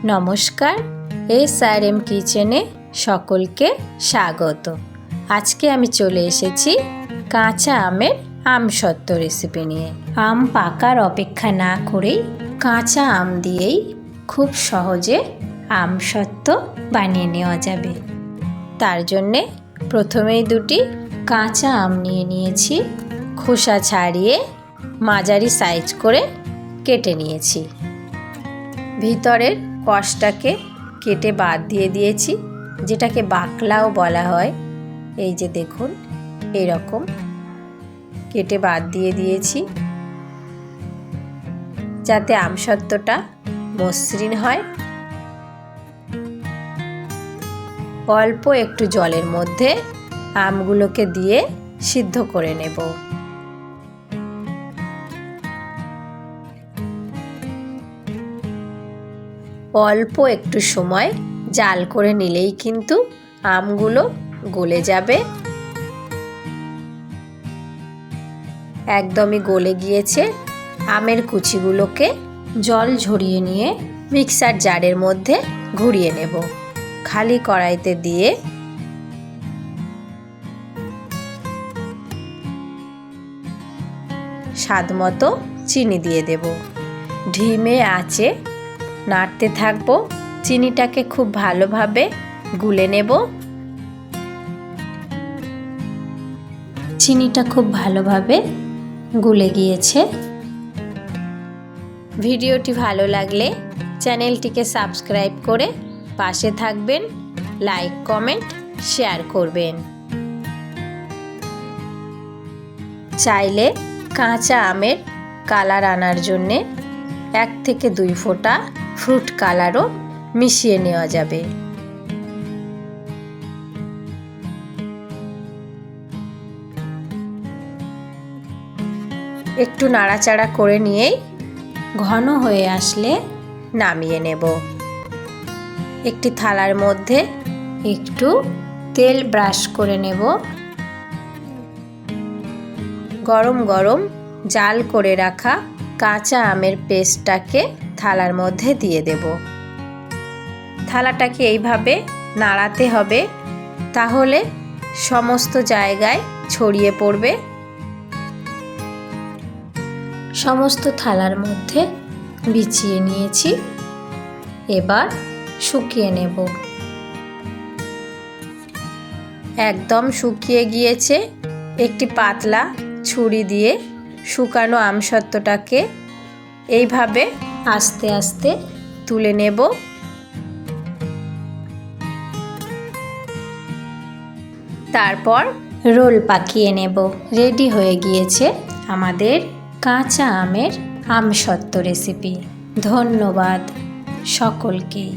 নমস্কার, SRM কিচেনে সকলকে স্বাগত। আজকে আমি চলে এসেছি কাঁচা আমের আমসত্ত্ব রেসিপি নিয়ে। আম পাকার অপেক্ষা না করেই কাঁচা আম দিয়েই খুব সহজে আমসত্ত্ব বানিয়ে নেওয়া যাবে। তার জন্যে প্রথমেই দুটি কাঁচা আম নিয়ে নিয়েছি, খোসা ছাড়িয়ে মাঝারি সাইজ করে কেটে নিয়েছি। ভিতরের কষটাকে কেটে বাদ দিয়ে দিয়েছি, যেটাকে বাকলাও বলা হয়। এই যে দেখুন, এরকম কেটে বাদ দিয়ে দিয়েছি, যাতে আমসত্ত্বটা মসৃণ হয়। অল্প একটু জলের মধ্যে আমগুলোকে দিয়ে সিদ্ধ করে নেব। অল্প একটু সময় জাল করে নিলেই কিন্তু আমগুলো গলে যাবে। একদমই গলে গিয়েছে। আমের কুচিগুলোকে জল ঝরিয়ে নিয়ে মিক্সার জারের মধ্যে ঘুরিয়ে নেব। খালি কড়াইতে দিয়ে স্বাদ মতো চিনি দিয়ে দেব। ঢিমে আঁচে নাড়তে থাকবো। চিনিটাকে খুব ভালোভাবে গুলে নেব। চিনিটা খুব ভালোভাবে গুলে গিয়েছে। ভিডিওটি ভালো লাগলে চ্যানেলটিকে সাবস্ক্রাইব করে পাশে থাকবেন, লাইক, কমেন্ট, শেয়ার করবেন। চাইলে কাঁচা আমের কালার আনার জন্যে 1 থেকে 2 ফোঁটা ফ্রুট কালারও মিশিয়ে নেওয়া যাবে। একটু নাড়াচাড়া করে নিয়েই ঘন হয়ে আসলে নামিয়ে নেব। একটি থালার মধ্যে একটু তেল ব্রাশ করে নেব। গরম গরম জাল করে রাখা কাঁচা আমের পেস্টটাকে থালার মধ্যে দিয়ে দেব। থালাটাকে এইভাবে নাড়াতে হবে, তাহলে সমস্ত জায়গায় ছড়িয়ে পড়বে। সমস্ত থালার মধ্যে বিছিয়ে নিয়েছি। এবার শুকিয়ে নেব। একদম শুকিয়ে গিয়েছে। একটি পাতলা ছুরি দিয়ে শুকানো আমসত্ত্বটাকে এইভাবে আস্তে আস্তে তুলে নেব। তারপর রোল পাকিয়ে নেব। রেডি হয়ে গিয়েছে আমাদের কাঁচা আমের আমসত্ত্ব রেসিপি। ধন্যবাদ সকলকেই।